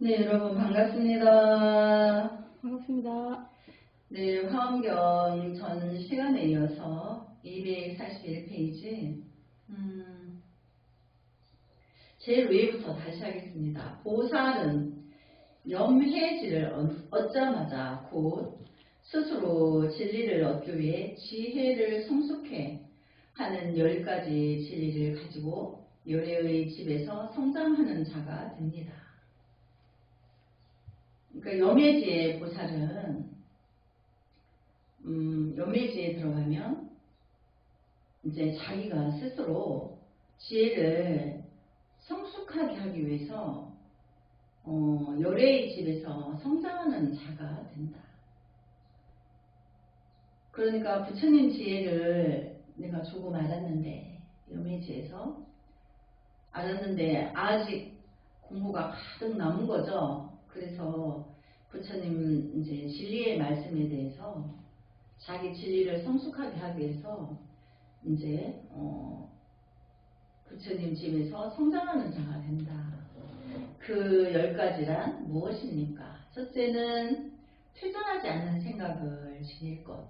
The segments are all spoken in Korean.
네, 여러분 반갑습니다. 반갑습니다. 네, 화엄경 전 시간에 이어서 241페이지 제일 위부터 다시 하겠습니다. 보살은 염해지를 얻자마자 곧 스스로 진리를 얻기 위해 지혜를 성숙해 하는 10가지 진리를 가지고 요래의 집에서 성장하는 자가 됩니다. 그러니까 염해지의 보살은 염해지에 들어가면 이제 자기가 스스로 지혜를 성숙하게 하기 위해서 요래의 집에서 성장하는 자가 된다. 그러니까 부처님 지혜를 내가 조금 알았는데 염해지에서 알았는데 아직 공부가 가득 남은 거죠. 그래서 부처님 이제 진리의 말씀에 대해서 자기 진리를 성숙하게 하기 위해서 이제 부처님 집에서 성장하는 자가 된다. 그 10가지란 무엇입니까? 첫째는 퇴전하지 않는 생각을 지닐 것.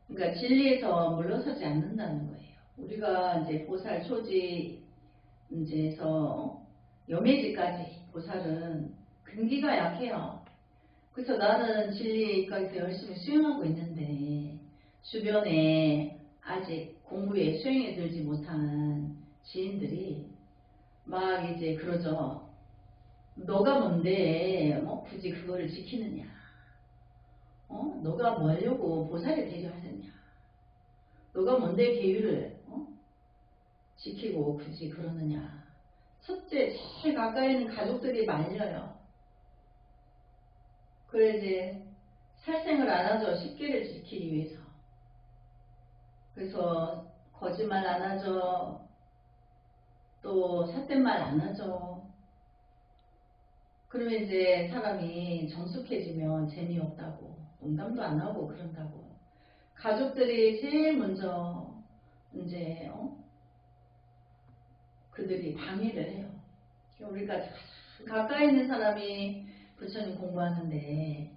그러니까 진리에서 물러서지 않는다는 거예요. 우리가 이제 보살 초지 이제서 염해지까지 보살은 근기가 약해요. 그래서 나는 진리까지 열심히 수행하고 있는데 주변에 아직 공부에 수행에 들지 못한 지인들이 막 이제 그러죠. 너가 뭔데 뭐 굳이 그거를 지키느냐? 너가 뭐 하려고 보살이 되려 하느냐? 너가 뭔데 계율을 지키고 굳이 그러느냐? 첫째, 제일 가까이 있는 가족들이 말려요. 그래 이제 살생을 안 하죠. 십계를 지키기 위해서. 그래서 거짓말 안 하죠. 또 삿된 말 안 하죠. 그러면 이제 사람이 정숙해지면 재미없다고 농담도 안 하고 그런다고. 가족들이 제일 먼저 이제 그들이 방해를 해요. 우리가 가까이 있는 사람이 부처님 공부하는데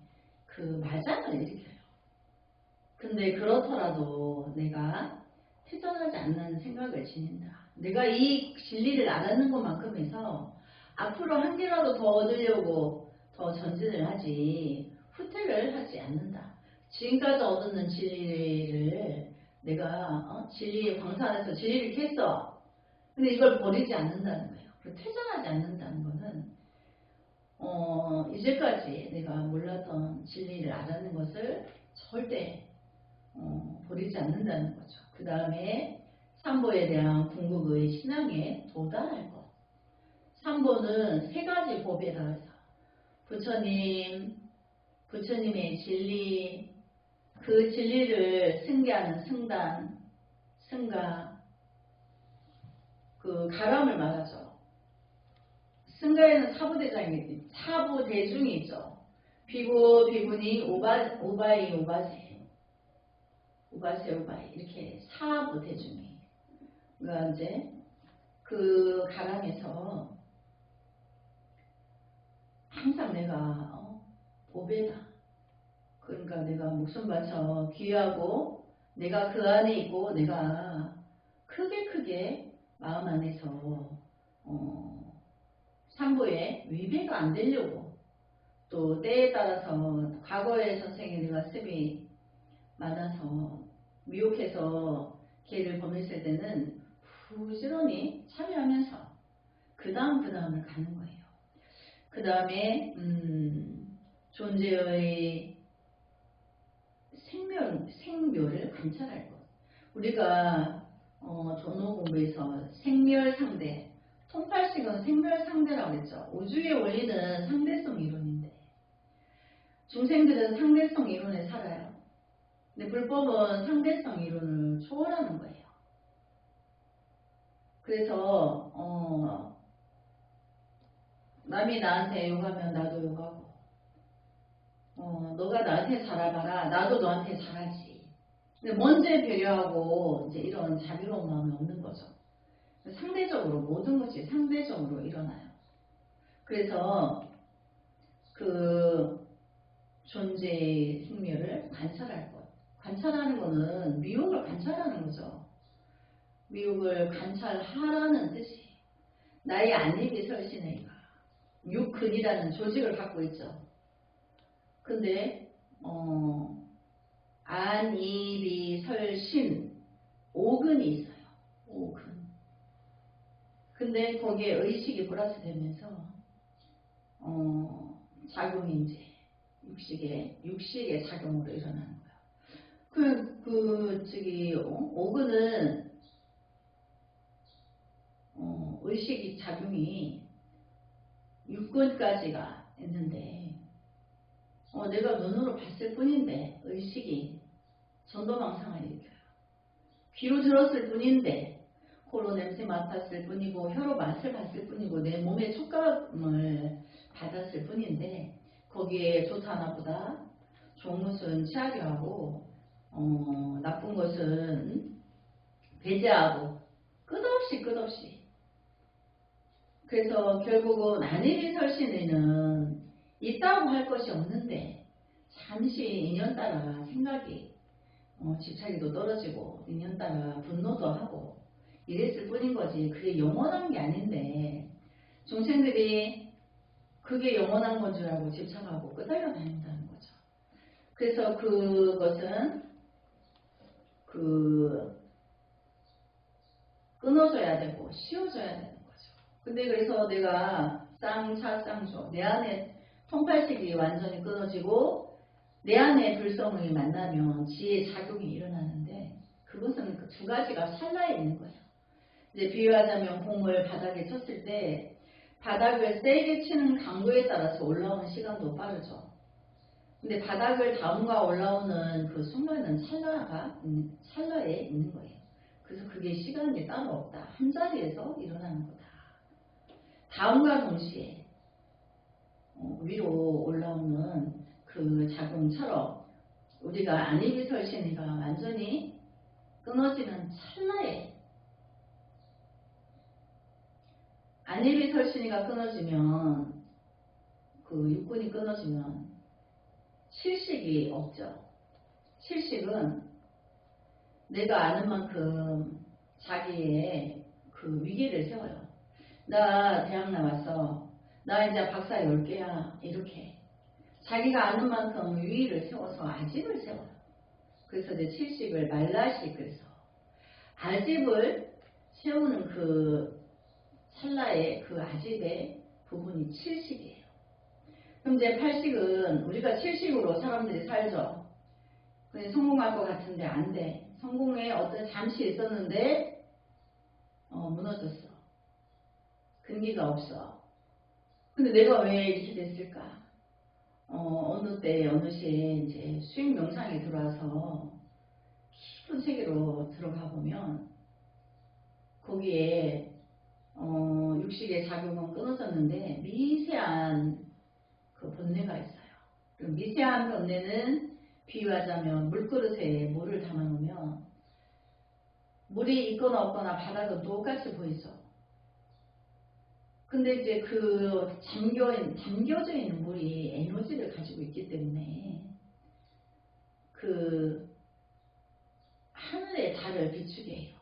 그 말장을 일으켜요. 근데 그렇더라도 내가 퇴전하지 않는 생각을 지닌다. 내가 이 진리를 알았는 것만큼 해서 앞으로 한 개라도 더 얻으려고 더 전진을 하지 후퇴를 하지 않는다. 지금까지 얻는 진리를 내가 진리의 광산 안에서 진리를 캤어. 근데 이걸 버리지 않는다는 거예요. 퇴전하지 않는다는 거는 이제까지 내가 몰랐던 진리를 알았는 것을 절대 버리지 않는다는 거죠. 그 다음에 삼보에 대한 궁극의 신앙에 도달할 것. 삼보는 3가지 법이라 해서 부처님의 진리, 그 진리를 승계하는 승단, 승가, 그 가람을 말하죠. 승가에는 사부대중이 있죠. 비구, 비구니, 오바이, 오바세 이렇게 사부대중이. 그러니까 이제 그 가람에서 항상 내가 보배다. 그러니까 내가 목숨 바쳐 귀하고 내가 그 안에 있고 내가 크게 마음 안에서 삼보에 위배가 안 되려고 또 때에 따라서 과거의 선생이 내가 습이 많아서 미혹해서 걔를 범했을 때는 부지런히 참여하면서 그 다음을 가는 거예요. 그 다음에 존재의 생묘를 관찰할 것. 우리가 전호 공부에서 생멸상대, 통팔식은 생멸상대라고 했죠. 우주의 원리는 상대성 이론인데 중생들은 상대성 이론에 살아요. 근데 불법은 상대성 이론을 초월하는 거예요. 그래서 남이 나한테 욕하면 나도 욕하고 너가 나한테 잘해봐라 나도 너한테 잘하지. 근데 먼저 배려하고 이제 이런 자비로운 마음이 없는 거죠. 상대적으로 모든 것이 상대적으로 일어나요. 그래서 그 존재의 생멸을 관찰할 것. 관찰하는 거는 미혹을 관찰하는 거죠. 미혹을 관찰하라는 뜻이 나의 안입이 설신이가 육근이라는 조직을 갖고 있죠. 근데 안입이 설신 오근이 있어요. 오근. 근데 거기에 의식이 플러스 되면서 작용이 이제 육식의 작용으로 일어나는 거예요. 오근은 의식이 작용이 육근까지가 있는데 내가 눈으로 봤을 뿐인데 의식이 전도망상을 일으켜요. 귀로 들었을 뿐인데 코로 냄새 맡았을 뿐이고 혀로 맛을 봤을 뿐이고 내 몸의 촉감을 받았을 뿐인데 거기에 좋다 나쁘다 좋은 것은 취하려하고 나쁜 것은 배제하고 끝없이 그래서 결국은 안일이 설신에는 있다고 할 것이 없는데 잠시 인연 따라 생각이 집착이도 떨어지고 인연 따라 분노도 하고 이랬을 뿐인 거지 그게 영원한 게 아닌데 중생들이 그게 영원한 건 줄 알고 집착하고 끄달려 다닌다는 거죠. 그래서 그것은 끊어져야 되고 씌워져야 되는 거죠. 근데 그래서 내가 쌍차쌍조 내 안에 통팔식이 완전히 끊어지고 내 안에 불성이 만나면 지혜의 작용이 일어나는데 그것은 그 두 가지가 찰나에 있는 거예요. 이제 비유하자면 공을 바닥에 쳤을 때 바닥을 세게 치는 강도에 따라서 올라오는 시간도 빠르죠. 근데 바닥을 다음과 올라오는 그 순간은 찰나에 있는 거예요. 그래서 그게 시간이 따로 없다. 한 자리에서 일어나는 거다. 다음과 동시에 위로 올라오는 그 작용처럼 우리가 안입이 설신이가 완전히 끊어지는 찰나에 안입이 설신이가 끊어지면 그 육군이 끊어지면 실식이 없죠. 실식은 내가 아는 만큼 자기의 그 위기를 세워요. 나 대학 나왔어. 나 이제 박사 10개야. 이렇게. 자기가 아는 만큼 위기를 세워서 아집을 세워요. 그래서 이제 칠식을 말라식 그래서 아집을 세우는 그 찰나의 그 아집의 부분이 칠식이에요. 그럼 이제 팔식은 우리가 칠식으로 사람들이 살죠. 그냥 성공할 것 같은데 안 돼. 성공에 어떤 잠시 있었는데 무너졌어. 근기가 없어. 근데 내가 왜 이렇게 됐을까? 어느 때 어느 시에 이제 수익 명상이 들어와서 깊은 세계로 들어가 보면 거기에 육식의 작용은 끊어졌는데 미세한 그 번뇌가 있어요. 그 미세한 번뇌는 비유하자면 물그릇에 물을 담아놓으면 물이 있거나 없거나 바닥은 똑같이 보이죠. 근데 이제 그 잠겨져 있는 물이 에너지를 가지고 있기 때문에 그 하늘의 달을 비추게 해요.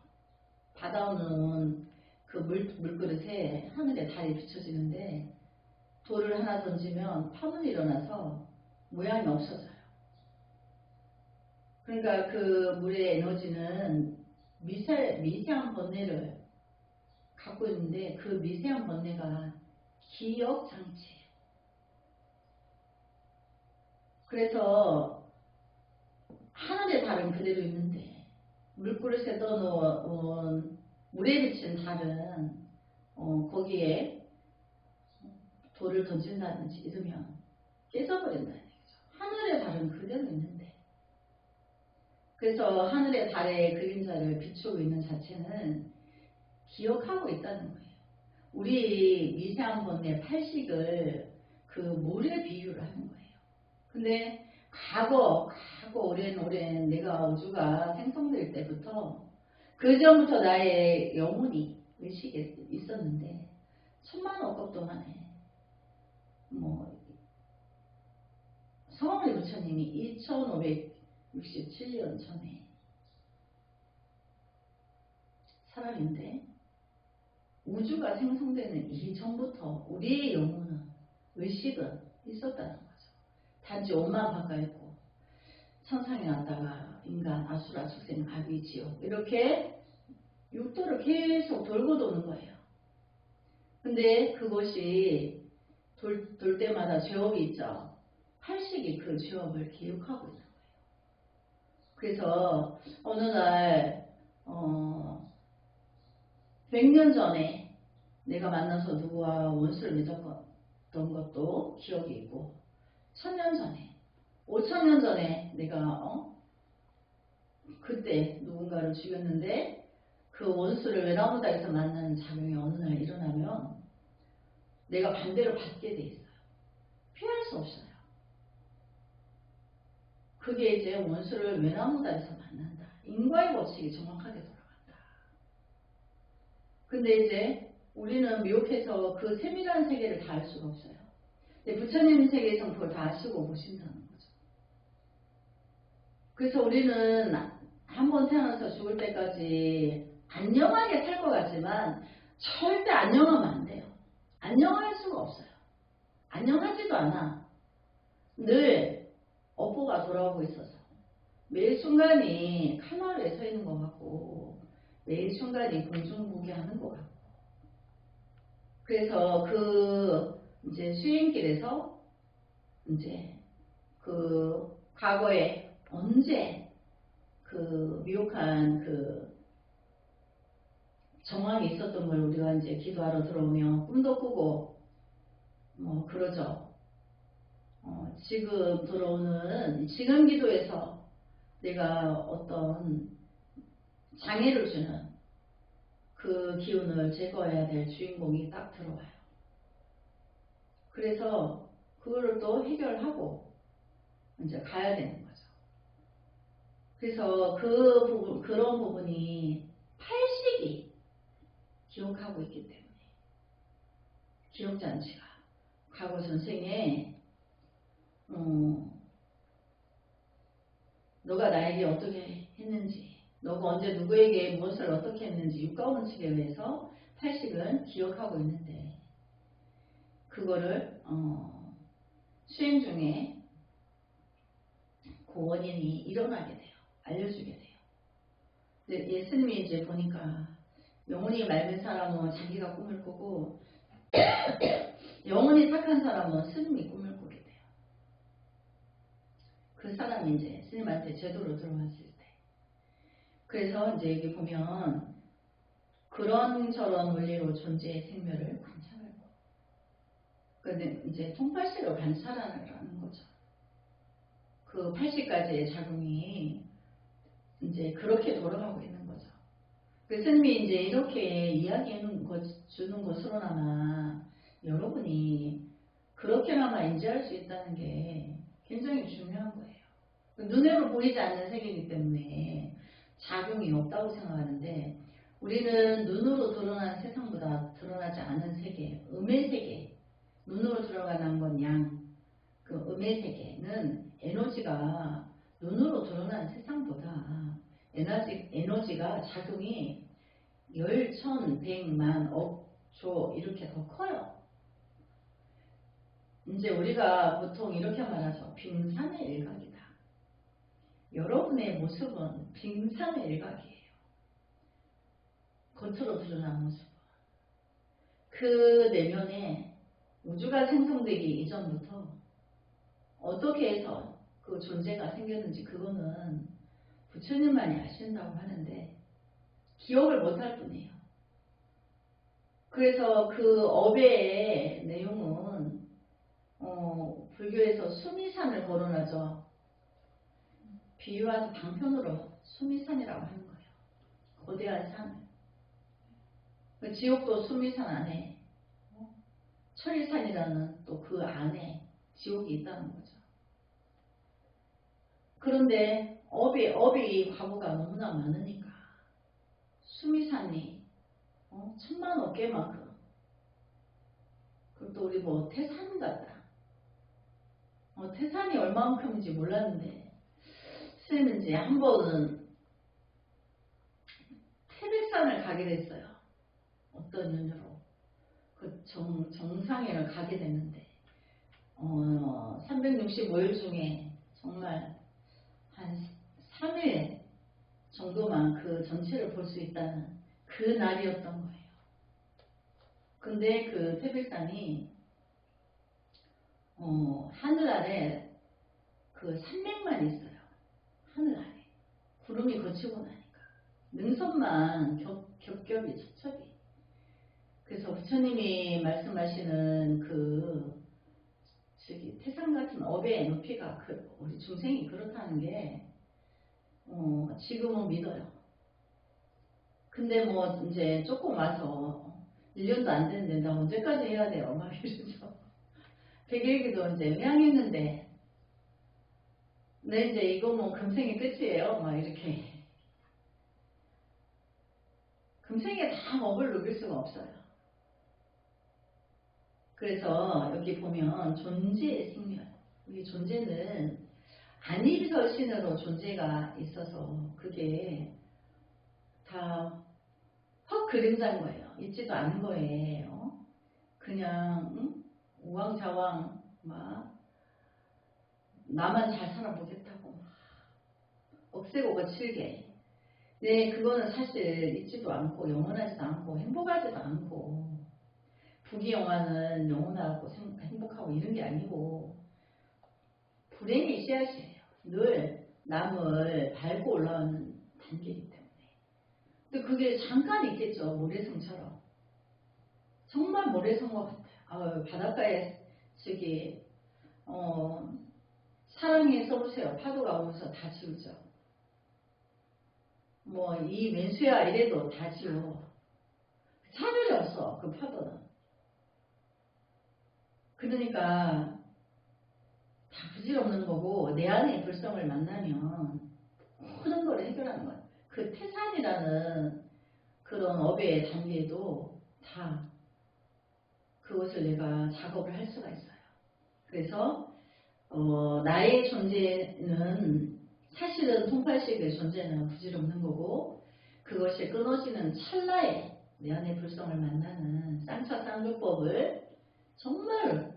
받아오는 그 물그릇에 하늘의 달이 비춰지는데 돌을 하나 던지면 파문이 일어나서 모양이 없어져요. 그러니까 그 물의 에너지는 미세한 번뇌를 갖고 있는데 그 미세한 번뇌가 기억장치예요. 그래서 하늘의 달은 그대로 있는데 물그릇에 떠놓은 물에 비친 달은 거기에 돌을 던진다든지 이러면 깨져버린다는 얘기죠. 하늘의 달은 그대로 있는데 그래서 하늘의 달의 그림자를 비추고 있는 자체는 기억하고 있다는 거예요. 우리 미세한 번뇌 팔식을 그 물에 비유를 하는 거예요. 근데 과거 오랜 내가 우주가 생성될 때부터 그 전부터 나의 영혼이 의식에 있었는데 천만 억겁 동안에 부처님이 2567년 전에 사람인데 우주가 생성되는 이전부터 우리의 영혼은 의식은 있었다는 거죠. 단지 옷만 바꿔입고 천상에 왔다가 인간, 아수라, 축생, 아비, 지옥 이렇게 육도를 계속 돌고 도는 거예요. 근데 그것이 돌 때마다 죄업이 있죠. 팔식이 그 죄업을 기억하고 있는 거예요. 그래서 어느 날 100년 전에 내가 만나서 누구와 원수를 맺었던 것도 기억이 있고 1000년 전에 5000년 전에 내가 그때 누군가를 죽였는데 그 원수를 외나무다리에서 만나는 작용이 어느 날 일어나면 내가 반대로 받게 돼 있어요. 피할 수 없어요. 그게 이제 원수를 외나무다리에서 만난다. 인과의 법칙이 정확하게 돌아간다. 근데 이제 우리는 미혹해서 그 세밀한 세계를 다 알 수가 없어요. 근데 부처님 세계에서는 그걸 다 아시고 보신다는 거죠. 그래서 우리는 한번 태어나서 죽을 때까지 안녕하게 살 것 같지만 절대 안녕하면 안 돼요. 안녕할 수가 없어요. 안녕하지도 않아. 늘 업보가 돌아오고 있어서 매일 순간이 카나루에 서 있는 것 같고 매일 순간이 공중부기하는 것 같고 그래서 그 이제 수행길에서 이제 그 과거에 언제 그 미혹한 그 정황이 있었던 걸 우리가 이제 기도하러 들어오면 꿈도 꾸고 뭐 그러죠. 지금 들어오는 지금 기도에서 내가 어떤 장애를 주는 그 기운을 제거해야 될 주인공이 딱 들어와요. 그래서 그거를 또 해결하고 이제 가야 되는 거죠. 그래서 그 부분, 그런 부분이 팔식이 기억하고 있기 때문에 기억장치가 과거 전생에 너가 나에게 어떻게 했는지 너가 언제 누구에게 무엇을 어떻게 했는지 육가원칙에 의해서 팔식은 기억하고 있는데 그거를 수행 중에 그 원인이 일어나게 돼요. 알려주게 돼요. 근데 예수님이 이제 보니까 영혼이 맑은 사람은 자기가 꿈을 꾸고 영혼이 착한 사람은 스님이 꿈을 꾸게 돼요. 그 사람이 이제 스님한테 제도로 들어왔을 때 그래서 이제 여기 보면 그런 저런 원리로 존재의 생멸을 관찰하고 근데 이제 통팔식을 관찰하라는 거죠. 그 80가지의 작용이 이제 그렇게 돌아가고 있는 거죠. 그 스님이 이제 이렇게 주는 것으로나마 여러분이 그렇게나마 인지할 수 있다는 게 굉장히 중요한 거예요. 눈으로 보이지 않는 세계이기 때문에 작용이 없다고 생각하는데 우리는 눈으로 드러나는 세상보다 드러나지 않은 세계, 음의 세계, 눈으로 들어가는 건 양, 그 음의 세계는 에너지가 눈으로 드러나는 세상보다 에너지가 작용이 10, 1000, 100만, 억, 조 이렇게 더 커요. 이제 우리가 보통 이렇게 말하죠. 빙산의 일각이다. 여러분의 모습은 빙산의 일각이에요. 겉으로 드러난 모습은. 그 내면에 우주가 생성되기 이전부터 어떻게 해서 그 존재가 생겼는지 그거는 부처님만이 아신다고 하는데 기억을 못할 뿐이에요. 그래서 그 업의 내용은 불교에서 수미산을 거론하죠. 비유와서 방편으로 수미산이라고 하는 거예요. 거대한 산. 그 지옥도 수미산 안에 천리산이라는 또 그 안에 지옥이 있다는 거죠. 그런데 업이 과거가 너무나 많으니까 수미산이 1000만 어깨만큼 그리고 또 우리 뭐 태산 같다. 태산이 얼마만큼인지 몰랐는데 선생님은 이제 한 번은 태백산을 가게 됐어요. 어떤 이유로 그 정상회를 가게 됐는데 365일 중에 정말 한 3일 정도만 그 전체를 볼 수 있다는 그 날이었던 거예요. 근데 그 태백산이 하늘 아래 그 산맥만 있어요. 하늘 아래 구름이 거치고 나니까 능선만 겹겹이 척척이. 그래서 부처님이 말씀하시는 그 저기 태산 같은 업의 높이가 우리 중생이 그렇다는 게 지금은 믿어요. 근데 뭐 이제 조금 와서 1년도 안 됐는데 나 언제까지 해야 돼요? 막 이러죠. 백일기도 이제 의향했는데 네 이제 이거 뭐 금생이 끝이에요. 막 이렇게 금생에 다 업을 누릴 수가 없어요. 그래서 여기 보면 존재의 생명, 이 존재는 안일설신으로 존재가 있어서 그게 다 헛 그림자인 거예요. 있지도 않은 거예요. 그냥 우왕좌왕 막 나만 잘 살아보겠다고 억세고 거칠게. 네, 그거는 사실 있지도 않고 영원하지도 않고 행복하지도 않고 부귀영화는 영원하고 행복하고 이런 게 아니고 불행의 씨앗이에요. 늘 남을 밟고 올라오는 단계이기 때문에. 근데 그게 잠깐 있겠죠. 모래성처럼. 정말 모래성과 같아요. 바닷가에 저기 사랑해 써보세요. 파도가 오면서 다 지우죠. 뭐 이 왼수야 이래도 다 지워. 차별이 없어. 그 파도는. 그러니까 다 부질없는 거고 내 안의 불성을 만나면 모든 걸 해결하는 거야. 그 태산이라는 그런 업의 단계에도 다 그것을 내가 작업을 할 수가 있어요. 그래서 나의 존재는 사실은 통팔식의 존재는 부질없는 거고 그것이 끊어지는 찰나에 내 안의 불성을 만나는 쌍차쌍조법을 정말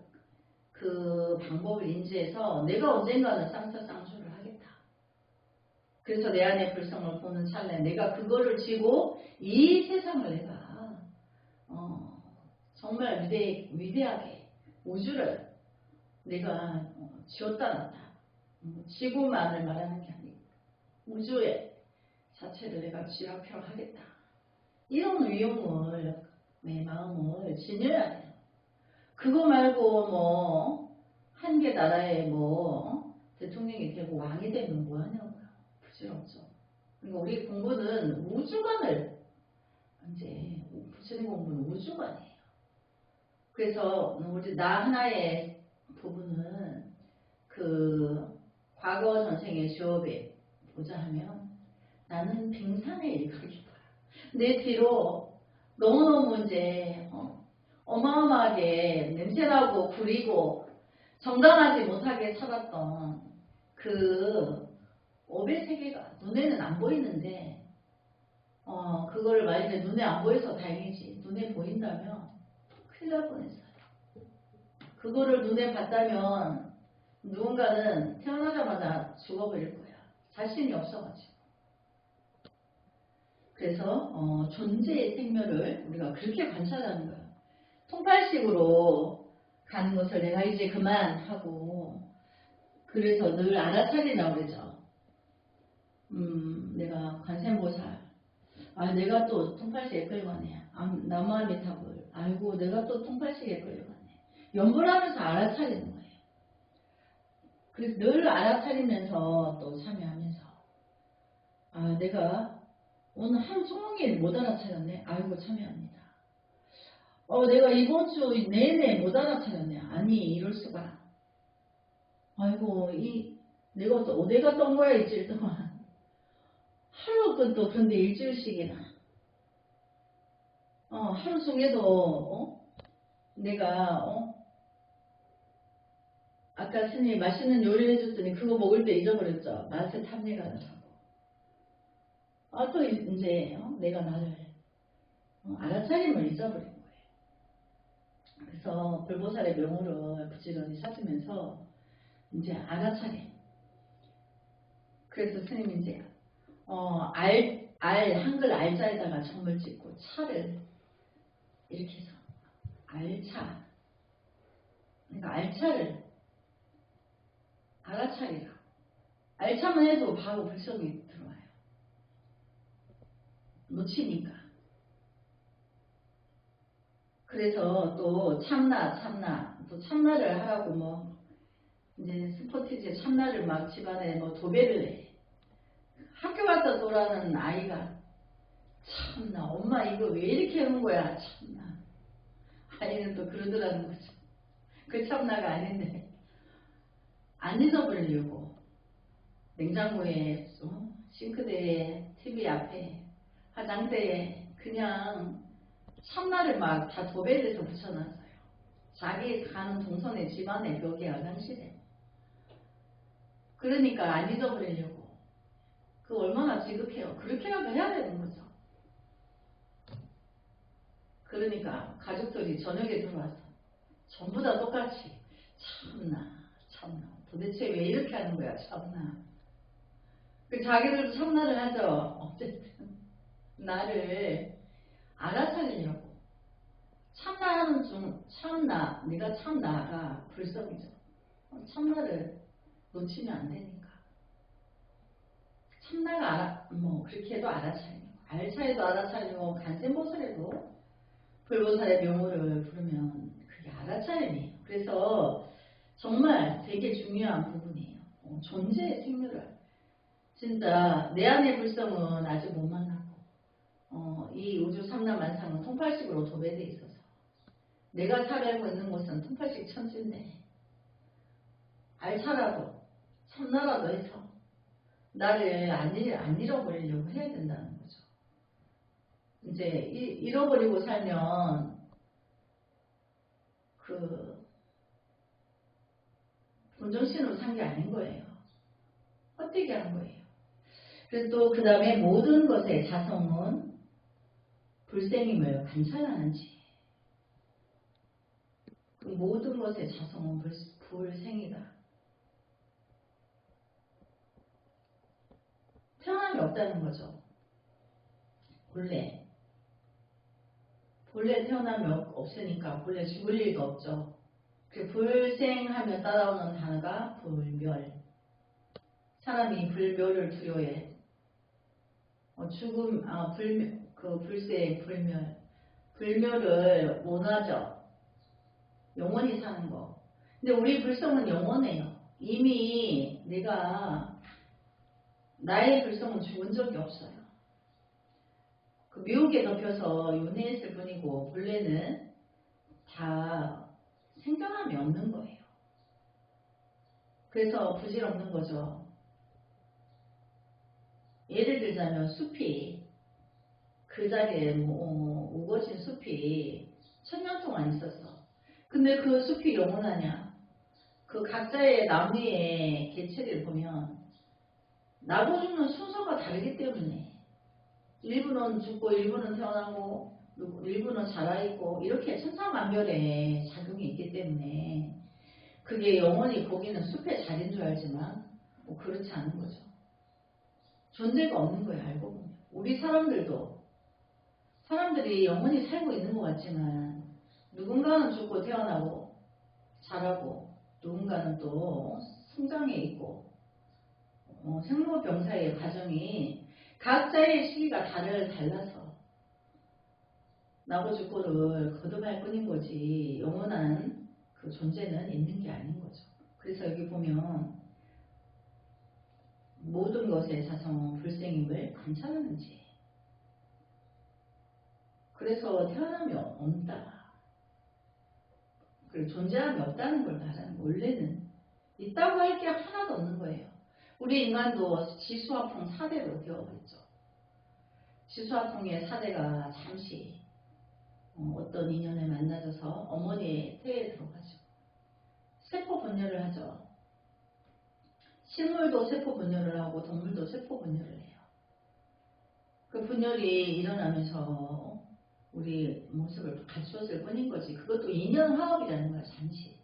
그 방법을 인지해서 내가 언젠가는 쌍차쌍조를 하겠다. 그래서 내 안의 불성을 보는 찰나에 내가 그거를 쥐고 이 세상을 내가 정말 위대하게 우주를 내가 지었다 놨다. 지구만을 말하는 게 아니고 우주의 자체를 내가 쥐락펴락하겠다. 이런 위용을 내 마음을 지녀야 돼요. 그거 말고 뭐 한 개 나라에 뭐 대통령이 되고 왕이 되면 뭐 하냐고요. 부질없죠. 그러니까 우리 공부는 우주관을 이제 부처님 공부는 우주관이에요. 그래서 우리 나 하나의 부분은 그 과거 전생의 주업에 보자 하면 나는 빙산에 일가겠다. 내 뒤로 너무너무 이제 어마어마하게 냄새나고 구리고 정당하지 못하게 살았던 그 업의 세계가 눈에는 안 보이는데 그거를 만약에 눈에 안 보여서 다행이지 눈에 보인다면 큰일 날 뻔했어요. 그거를 눈에 봤다면 누군가는 태어나자마자 죽어버릴 거야. 자신이 없어가지고. 그래서 존재의 생멸을 우리가 그렇게 관찰하는 거예요. 통팔식으로 가는 것을 내가 이제 그만하고 그래서 늘 알아차리라고 그러죠. 내가 관세음보살 내가 또 통팔식에 끌려가네. 남아미타불 아이고 내가 또 통팔식에 끌려가네. 연불하면서 알아차리는 거예요. 그래서 늘 알아차리면서 또 참여하면서 내가 오늘 하루 종일 못 알아차렸네. 아이고 참여합니다. 내가 이번 주 내내 못 알아차렸네. 아니 이럴 수가. 아이고 내가 떤 거야 일주일 동안. 하루 끝도 그런데 일주일씩이나. 하루 중에도 내가 아까 스님이 맛있는 요리 해줬더니 그거 먹을 때 잊어버렸죠. 맛에 탐내가 나고. 또 이제 내가 나를 알아차림을 잊어버린 거예요. 그래서 불보살의 명호를 부지런히 찾으면서 이제 알아차림. 그래서 스님이 이제 한글 알자에다가 점을 찍고 차를 이렇게 해서 알차. 그러니까 알차를 알아차리라. 알차만 해도 바로 불성이 들어와요. 놓치니까. 그래서 또 참나 또 참나를 하라고 이제 스포티지에 참나를 막 집안에 도배를 해. 학교 갔다 돌아오는 아이가 참나 엄마 이거 왜 이렇게 하는 거야 참나. 아이는 또 그러더라는 거죠. 그 참나가 아닌데 안 잊어버리려고 냉장고에 싱크대에 TV 앞에 화장대에 그냥 참나를 막 다 도배돼서 붙여놨어요. 자기 가는 동선에 집안에 벽에 화장실에. 그러니까 안 잊어버리려고. 그 얼마나 지극해요. 그렇게라도 해야 되는 거죠. 그러니까 가족들이 저녁에 들어와서 전부 다 똑같이 참나 도대체 왜 이렇게 하는 거야 참나. 그 자기들도 참나를 하죠. 어쨌든 나를 알아차리려고. 참나하는 네가 참나가 불성이죠. 참나를 놓치면 안 되니까. 참나가 그렇게 해도 알아차리고, 알차에도 알아차리고, 간센보살에도 불보살의 명호를 부르면 그게 알아차림이에요. 그래서 정말 되게 중요한 부분이에요. 존재의 생멸을. 진짜 내 안의 불성은 아직 못 만났고, 이 우주 삼라만상은 통팔식으로 도배되어 있어서 내가 살아가고 있는 곳은 통팔식 천지인데 알차라도 참나라도 해서 나를 안 잃어버리려고 해야 된다는 거죠. 이제 잃어버리고 살면 그 본정신으로 산 게 아닌 거예요. 헛되게 한 거예요. 그래서 또 그 다음에 모든 것의 자성은 불생임을 관찰하는지. 그 모든 것의 자성은 불생이다. 태어남이 없다는 거죠. 본래 태어남이 없으니까 본래 죽을 일도 없죠. 그 불생하며 따라오는 단어가 불멸. 사람이 불멸을 두려워해. 죽음, 불생, 불멸을 원하죠. 영원히 사는 거. 근데 우리 불성은 영원해요. 이미 나의 불성은 죽은 적이 없어요. 그 미혹에 덮여서 윤회했을 뿐이고 본래는 다 생존함이 없는 거예요. 그래서 부질없는 거죠. 예를 들자면 숲이 그 자리에 우거진 숲이 1000년 동안 있었어. 근데 그 숲이 영원하냐? 그 각자의 나무의 개체를 보면 나도 죽는 순서가 다르기 때문에 일부는 죽고 일부는 태어나고 일부는 자라있고 이렇게 천차만별의 작용이 있기 때문에 그게 영원히 거기는 숲의 자리인 줄 알지만 그렇지 않은 거죠. 존재가 없는 거예요. 알고 보면. 우리 사람들이 영원히 살고 있는 것 같지만 누군가는 죽고 태어나고 자라고 누군가는 또 성장해 있고 생로병사의 과정이 각자의 시기가 달라서 나고 죽고를 거듭할 뿐인 거지 영원한 그 존재는 있는 게 아닌 거죠. 그래서 여기 보면 모든 것의 자성은 불생임을 관찰하는지. 그래서 태어남이 없다. 그리고 존재함이 없다는 걸 말하는 거예요. 원래는 있다고 할 게 하나도 없는 거예요. 우리 인간도 지수화풍 4대로 되어있죠. 지수화풍의 4대가 잠시 어떤 인연에 만나져서 어머니의 태에 들어가죠. 세포 분열을 하죠. 식물도 세포 분열을 하고 동물도 세포 분열을 해요. 그 분열이 일어나면서 우리 모습을 갖추었을 뿐인 거지. 그것도 인연 화합이라는 거야, 잠시.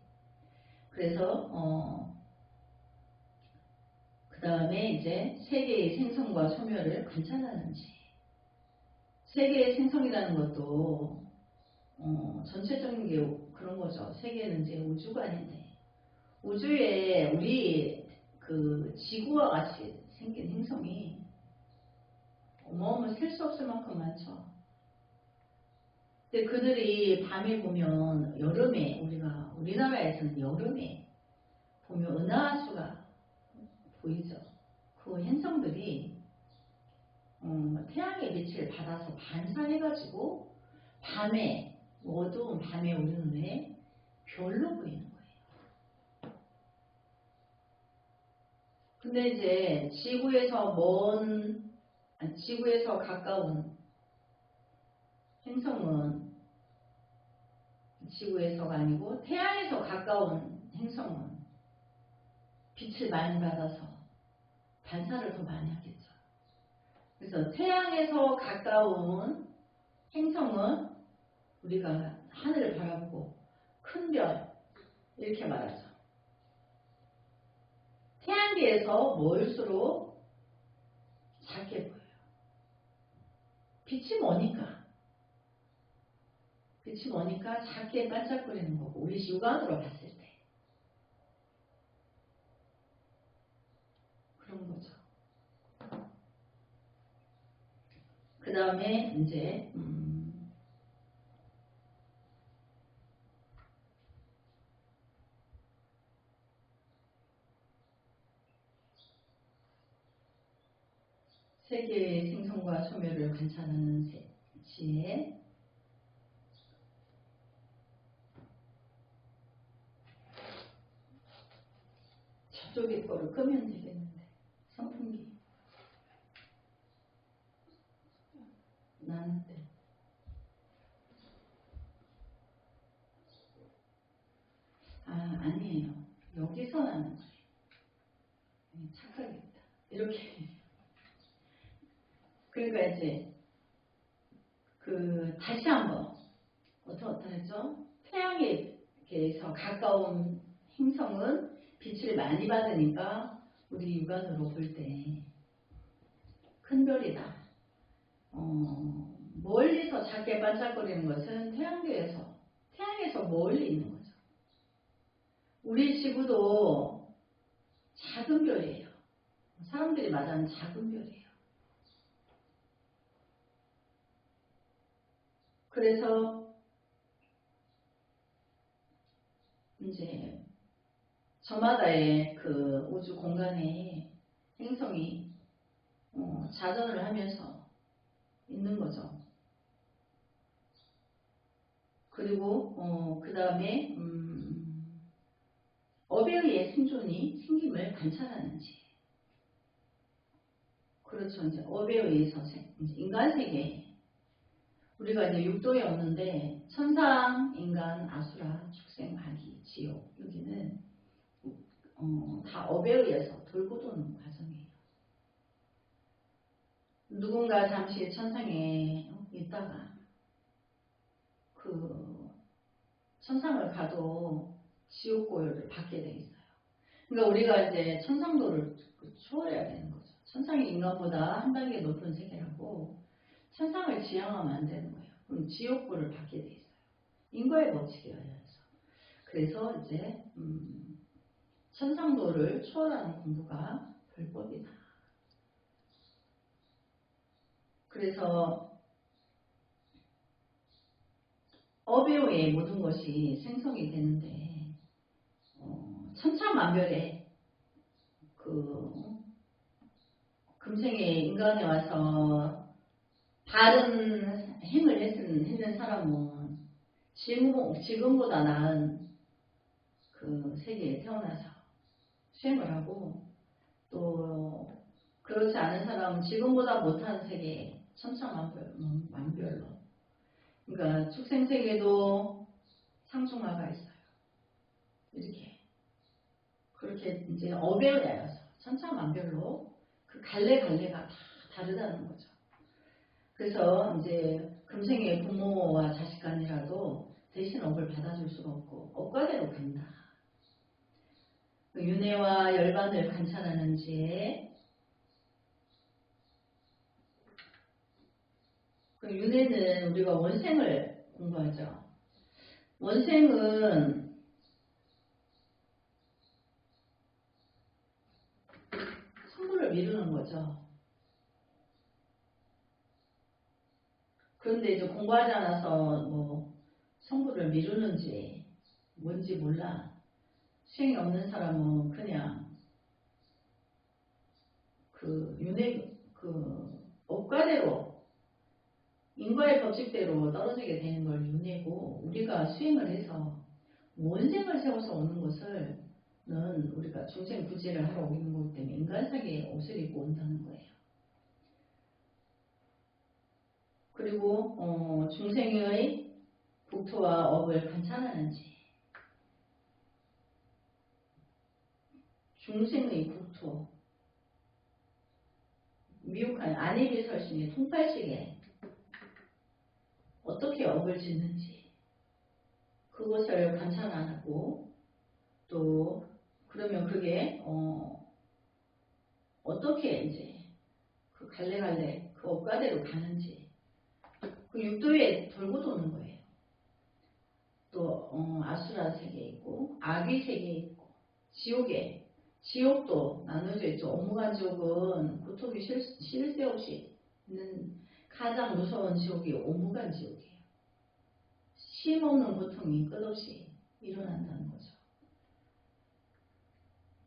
그래서 그 다음에 이제 세계의 생성과 소멸을 관찰하는지. 세계의 생성이라는 것도 전체적인 게 그런 거죠. 세계는 이제 우주관인데 우주에 우리 그 지구와 같이 생긴 행성이 어마어마한 셀 수 없을 만큼 많죠. 근데 그들이 밤에 보면 여름에 우리나라에서는 여름에 보면 은하수가 보이죠. 그 행성들이 태양의 빛을 받아서 반사해가지고 밤에 어두운 밤에 우리 눈에 별로 보이는 거예요. 근데 이제 지구에서 가까운 행성은 지구에서가 아니고 태양에서 가까운 행성은 빛을 많이 받아서 반사를 더 많이 하겠죠. 그래서 태양에서 가까운 행성은 우리가 하늘을 바라보고 큰 별 이렇게 말하죠. 태양계에서 멀수록 작게 보여요. 빛이 머니까 작게 반짝거리는 거고 우리 육안으로 봤을 때 그런 거죠. 그 다음에 이제 세계의 생성과 소멸을 관찰하는 시에 저쪽에 거를 끄면 되겠는데 선풍기 나는데 아니에요. 여기서 나는 거예요. 착각했다. 이렇게 그러니까 이제 다시 한번 어떻게 했죠? 태양에서 가까운 행성은 빛을 많이 받으니까 우리 육안으로 볼 때 큰 별이다. 멀리서 작게 반짝거리는 것은 태양에서 멀리 있는 거죠. 우리 지구도 작은 별이에요. 사람들이 말하는 작은 별이에요. 그래서 이제 저마다의 그 우주 공간에 행성이 자전을 하면서 있는 거죠. 그리고 그 다음에 업에 의해 생김을 관찰하는지. 그렇죠. 이제 업에 의해서 인간 세계 우리가 이제 육도에 없는데 천상, 인간, 아수라, 축생, 마귀, 지옥 여기는 다 업에 의해서 돌고 도는 과정이에요. 누군가 잠시 천상에 있다가 그 천상을 가도 지옥고요를 받게 돼 있어요. 그러니까 우리가 이제 천상도를 초월해야 되는 거죠. 천상이 인간보다 한 단계 높은 세계라고 천상을 지향하면 안 되는 거예요. 그럼 지옥고를 받게 돼 있어요. 인과의 법칙에 의해서. 그래서 이제 천상도를 초월하는 공부가 불법이다. 그래서 업외의 모든 것이 생성이 되는데 천차만별의 금생에 인간에 와서 다른 행을 했는 사람은 지금보다 나은 그 세계에 태어나서 수행을 하고 또 그렇지 않은 사람은 지금보다 못한 세계에 천차만별로 그러니까 축생세계도 상충하가 있어요. 이렇게 그렇게 이제 업에 의해서 천차만별로 그 갈래가 다 다르다는 거죠. 그래서 이제 금생의 부모와 자식 간이라도 대신 업을 받아줄 수가 없고 업과대로 간다. 윤회와 열반을 관찰하는지에 그 윤회는 우리가 원생을 공부하죠. 원생은 성불을 미루는 거죠. 그런데 이제 공부하지 않아서 뭐 성불을 미루는지 뭔지 몰라. 수행이 없는 사람은 그냥 그 윤회 그 업과대로 인과의 법칙대로 떨어지게 되는 걸 윤회고, 우리가 수행을 해서 원생을 세워서 오는 것을는 우리가 중생 구제를 하러 오는 거기 때문에 인간상의 옷을 입고 온다는 거예요. 그리고 중생의 국토와 업을 관찰하는지, 중생의 국토, 미혹한 안일비설신의 통팔식에 어떻게 업을 짓는지 그것을 관찰 안 하고, 또 그러면 그게 어떻게 이제 그 갈래갈래 그 업과대로 가는지 그 육도에 돌고 도는 거예요. 또 아수라 세계에 있고 악의 세계에 있고 지옥도 나눠져 있죠. 업무관 지옥은 고통이 쉴 새 없이 있는 가장 무서운 지옥이 업무관 지옥이에요. 쉼 없는 고통이 끝없이 일어난다는 거죠.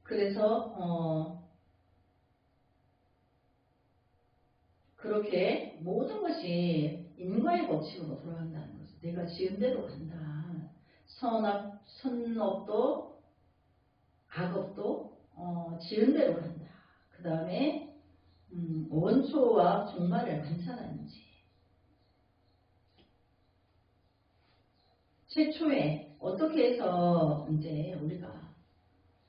그래서 그렇게 모든 것이 인과의 법칙으로 돌아간다는 거죠. 내가 지은 대로 간다. 선업도 악업도 지은 대로 간다. 그 다음에 원초와 종말을 관찰하는지, 최초에 어떻게 해서 이제 우리가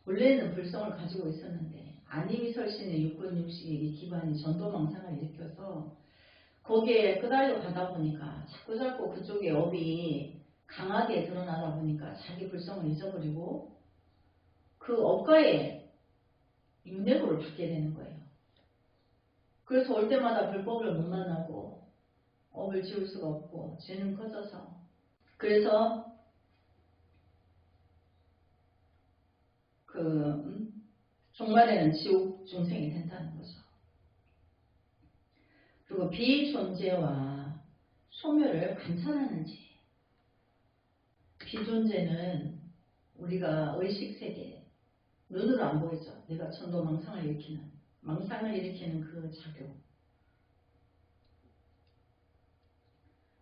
원래는 불성을 가지고 있었는데 안이미설신의 육근육식의 기반이 전도망상을 일으켜서 거기에 끄달려 가다 보니까 자꾸 그쪽에 업이 강하게 드러나다 보니까 자기 불성을 잊어버리고 그 업과에 윤회고를 받게 되는 거예요. 그래서 올 때마다 불법을 못 만나고 업을 지울 수가 없고 죄는 커져서, 그래서 종말에는 지옥 중생이 된다는 거죠. 그리고 비존재와 소멸을 관찰하는지, 비존재는 우리가 의식세계 눈으로 안 보이죠. 내가 천도망상을 일으키는 그 작용,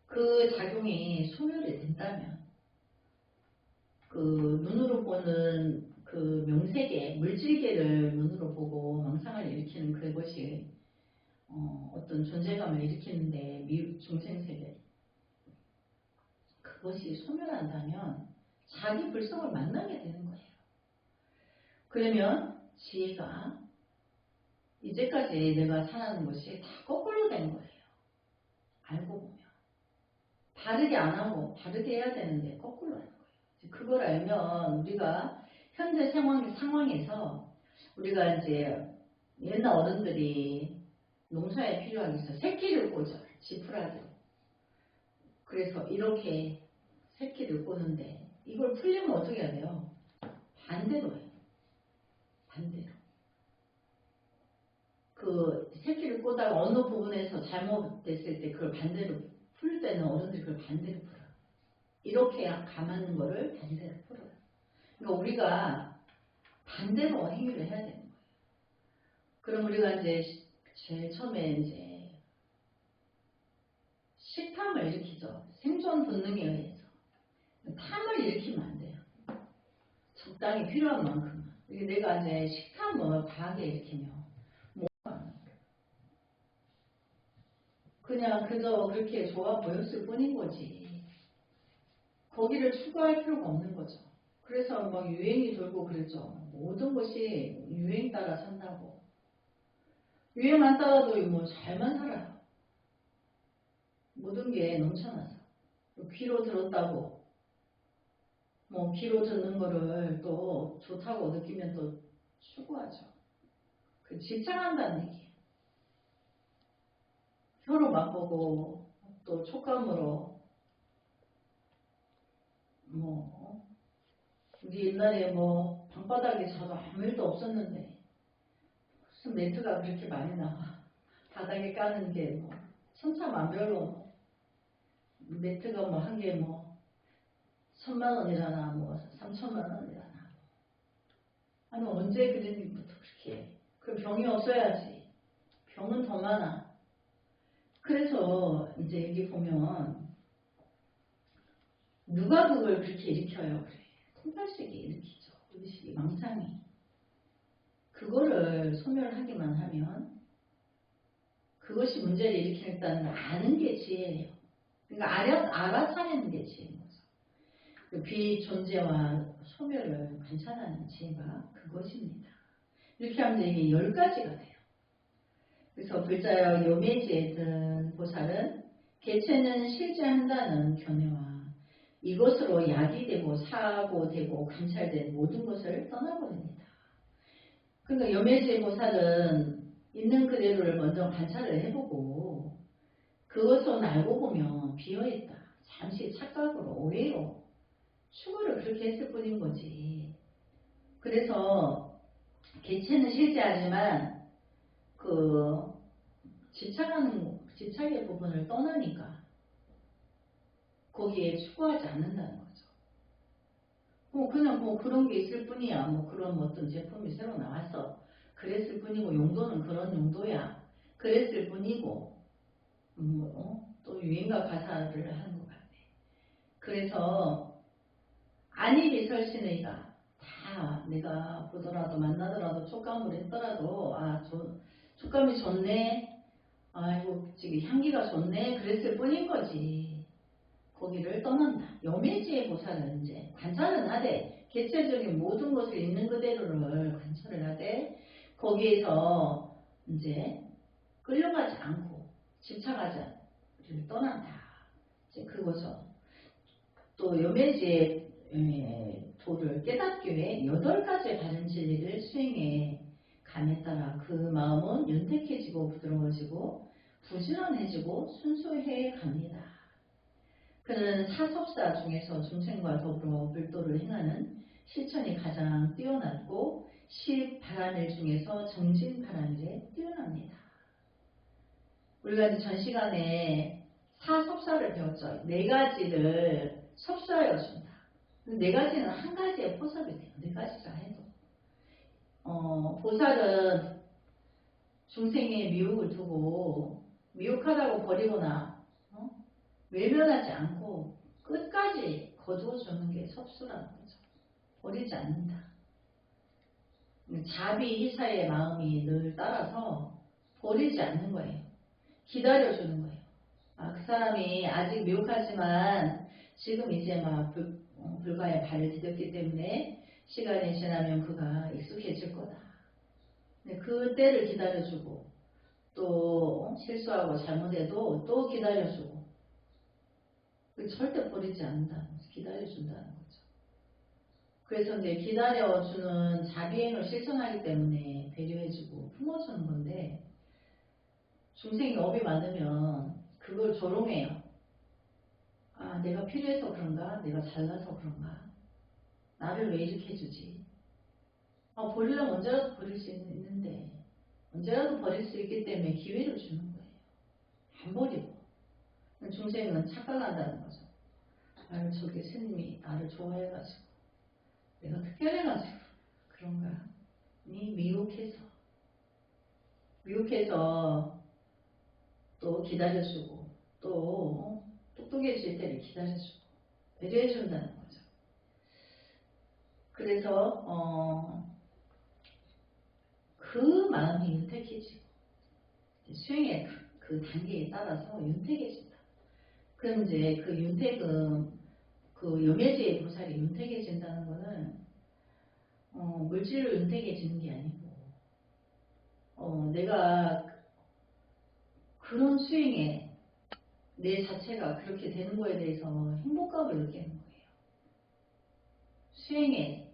그 작용이 소멸이 된다면 그 눈으로 보는 그 명세계, 물질계를 눈으로 보고 망상을 일으키는 그것이 어떤 존재감을 일으키는데 중생세계, 그것이 소멸한다면 자기 불성을 만나게 되는 거예요. 그러면 지혜가 이제까지 내가 살아가는 것이 다 거꾸로 된 거예요. 알고 보면 바르게 안 하고 바르게 해야 되는데 거꾸로 하는 거예요. 그걸 알면 우리가 현재 상황에서 우리가 이제 옛날 어른들이 농사에 필요하게 해서 새끼를 꽂아, 지푸라기로. 그래서 이렇게 새끼를 꽂는데 이걸 풀려면 어떻게 해야 돼요? 반대로 해요. 반대로. 그 새끼를 꽂다가 어느 부분에서 잘못됐을 때 그걸 반대로 풀 때는 어른들이 그걸 반대로 풀어요. 이렇게 감아는 거를 반대로 풀어요. 그러니까 우리가 반대로 행위를 해야 되는 거예요. 그럼 우리가 이제 제일 처음에 이제 식탐을 일으키죠. 생존 본능에 의해서. 탐을 일으키면 안 돼요. 적당히 필요한 만큼만. 내가 이제 식탐을 과하게 일으키면 그냥 그저 그렇게 좋아 보였을 뿐인 거지. 거기를 추구할 필요가 없는 거죠. 그래서 막 유행이 돌고 그랬죠. 모든 것이 유행 따라 산다고. 유행 안 따라도 뭐 잘만 살아요. 모든 게 넘쳐나서. 귀로 들었다고. 뭐 귀로 듣는 거를 또 좋다고 느끼면 또 추구하죠. 그 집착한다는 얘기예요. 혀로 맛보고 또 촉감으로 뭐 우리 옛날에 뭐 방바닥에 자도 아무 일도 없었는데 무슨 매트가 그렇게 많이 나와. 바닥에 까는 게 뭐 천차만별로 매트가 뭐 한 개 뭐 1,000,000원이라나 뭐 3,000,000원이라나. 아니 언제 그랬부터 그렇게. 그 병이 없어야지. 병은 더 많아. 그래서 이제 여기 보면 누가 그걸 그렇게 일으켜요? 그래. 통발색이 일으키죠. 의식이 망상이. 그거를 소멸하기만 하면 그것이 문제를 일으키겠다는 걸 아는 게 지혜예요. 그러니까 알아차리는 게 지혜인 거죠. 그 비존재와 소멸을 관찰하는 지혜가 그것입니다. 이렇게 하면 이게 10가지가 돼요. 그래서 불자여 요매지에 보살은 개체는 실제한다는 견해와 이것으로 야기되고 사고되고 관찰된 모든 것을 떠나버립니다. 그러니까 요매지의 보살은 있는 그대로를 먼저 관찰을 해보고 그것을 알고 보면 비어있다. 잠시 착각으로 오해로 추구를 그렇게 했을 뿐인 거지. 그래서 개체는 실제하지만 그 집착의 부분을 떠나니까 거기에 추구하지 않는다는 거죠. 그냥 뭐 그런 게 있을 뿐이야. 뭐 그런 어떤 제품이 새로 나왔어. 그랬을 뿐이고 용도는 그런 용도야. 그랬을 뿐이고 또 유행가 가사를 하는 것 같네. 그래서 안일이설신의가 다 내가 보더라도 만나더라도 촉감을 했더라도 촉감이 좋네. 아이고 지금 향기가 좋네. 그랬을 뿐인 거지. 거기를 떠난다. 여매지의 보살은 이제 관찰은 하되 개체적인 모든 것을 있는 그대로를 관찰을 하되 거기에서 이제 끌려가지 않고 집착하지를 떠난다. 이제 그거죠. 또 여매지의 도를 깨닫기 위해 8가지의 바른 진리를 수행해 감에 따라 그 마음은 윤택해지고 부드러워지고 부지런해지고 순수해 갑니다. 그는 사섭사 중에서 중생과 더불어 불도를 행하는 실천이 가장 뛰어났고 시바라밀 중에서 정진바라밀에 뛰어납니다. 우리가 이제 전 시간에 사섭사를 배웠죠. 4가지를 섭사하여 준다. 4가지는 한 가지의 포섭이 돼요. 4가지라 해도. 보살은 중생의 미혹을 두고 미혹하다고 버리거나 외면하지 않고 끝까지 거두어주는 게 섭수라는 거죠. 버리지 않는다. 자비희사의 마음이 늘 따라서 버리지 않는 거예요. 기다려주는 거예요. 그 사람이 아직 미혹하지만 지금 이제 막 불가에 발을 디뎠기 때문에 시간이 지나면 그가 익숙해질 거다. 그 때를 기다려주고 또 실수하고 잘못해도 또 기다려주고 절대 버리지 않는다는 거죠. 기다려준다는 거죠. 그래서 이제 기다려주는 자비행을 실천하기 때문에 배려해주고 품어주는 건데 중생이 업이 많으면 그걸 조롱해요. 내가 필요해서 그런가? 내가 잘나서 그런가? 나를 왜 이렇게 해주지? 버리려면 언제라도 버릴 수 있는데 언제라도 버릴 수 있기 때문에 기회를 주는 거예요. 안 버리고. 중생은 착각한다는 거죠. 저기 스님이 나를 좋아해가지고 내가 특별해가지고 그런가? 미혹해서 또 기다려주고 또 똑똑해질 때를 기다려주고 배려해준다는 거죠. 그래서 그 마음이 윤택해지고 수행의 그 단계에 따라서 윤택해진다. 그럼 이제 그 윤택은 그 염해지의 보살이 윤택해진다는 거는 물질로 윤택해지는 게 아니고 내가 그런 수행에 내 자체가 그렇게 되는 거에 대해서 행복감을 느끼는 거예요. 수행에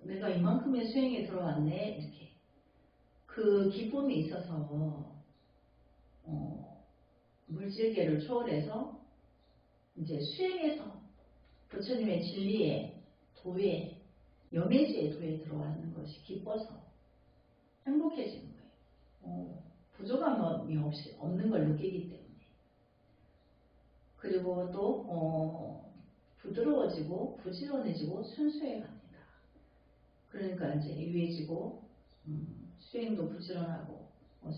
내가 이만큼의 수행에 들어왔네 이렇게 그 기쁨이 있어서 물질계를 초월해서 이제 수행에서 부처님의 진리에 도에 염해지의 도에 들어가는 것이 기뻐서 행복해지는 거예요. 부족함이 없는 걸 느끼기 때문에. 그리고 또 부드러워지고 부지런해지고 순수해 갑니다. 그러니까 이제 유해지고 수행도 부지런하고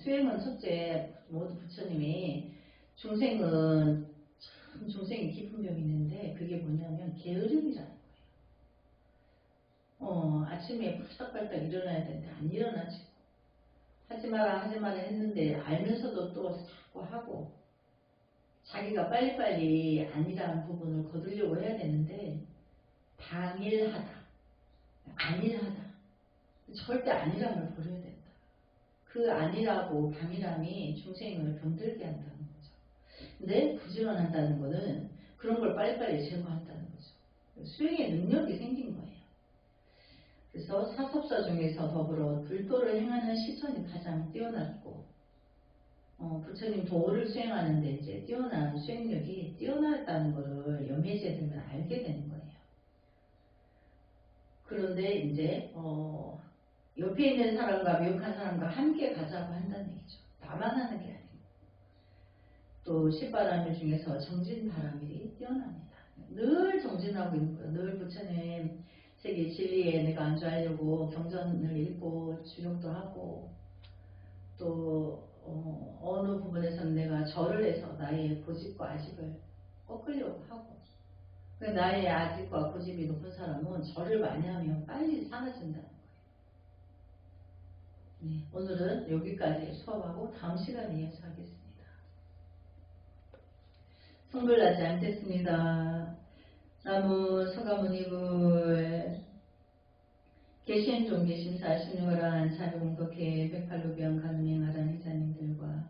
수행은 첫째 모두 부처님이 중생은 참 중생이 깊은 병이 있는데 그게 뭐냐면 게으름이라는 거예요. 아침에 팔딱팔딱 일어나야 되는데 안 일어나지고 하지마라 했는데 알면서도 또 자꾸 하고 자기가 빨리빨리 아니라는 부분을 거두려고 해야 되는데 방일하다, 안일하다. 절대 아니람을 버려야 된다. 그 아니라고 방이람이 중생을 병들게 한다는 거죠. 근데 부지런한다는 거는 그런 걸 빨리빨리 제거한다는 거죠. 수행의 능력이 생긴 거예요. 그래서 사섭사 중에서 더불어 불도를 행하는 시선이 가장 뛰어났고 부처님 도를 수행하는데 이제 뛰어난 수행력이 뛰어났다는 것을 염해제들은 알게 되는 거예요. 그런데 이제 옆에 있는 사람과 미혹한 사람과 함께 가자고 한다는 얘기죠. 나만 하는 게 아니고. 또 십바람일 중에서 정진바람일이 뛰어납니다. 늘 정진하고 있는 거예요. 늘 부처님 세계 진리에 내가 안주하려고 경전을 읽고 주력도 하고 또 어느 부분에서는 내가 절을 해서 나의 고집과 아집을 꺾으려고 하고 나의 아집과 고집이 높은 사람은 절을 많이 하면 빨리 사라진다는 거예요. 네, 오늘은 여기까지 수업하고 다음 시간에 이어가겠습니다. 성불나지 않겠습니다. 나무 서가모니불 계시행종계심사 16란 자료공덕회 108로병 가능행하란 회자님들과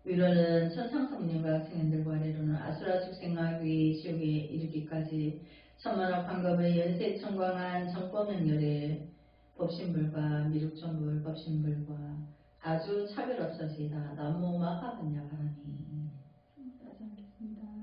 위로는 천상성령과 학생님들과 아래로는 아수라 축생하위 지옥에 이르기까지 천만억 방법의 연세 청광한 정법명렬의 법신불과 미륵전불 법신불과 아주 차별 없어지다 남모 마하반야 바라니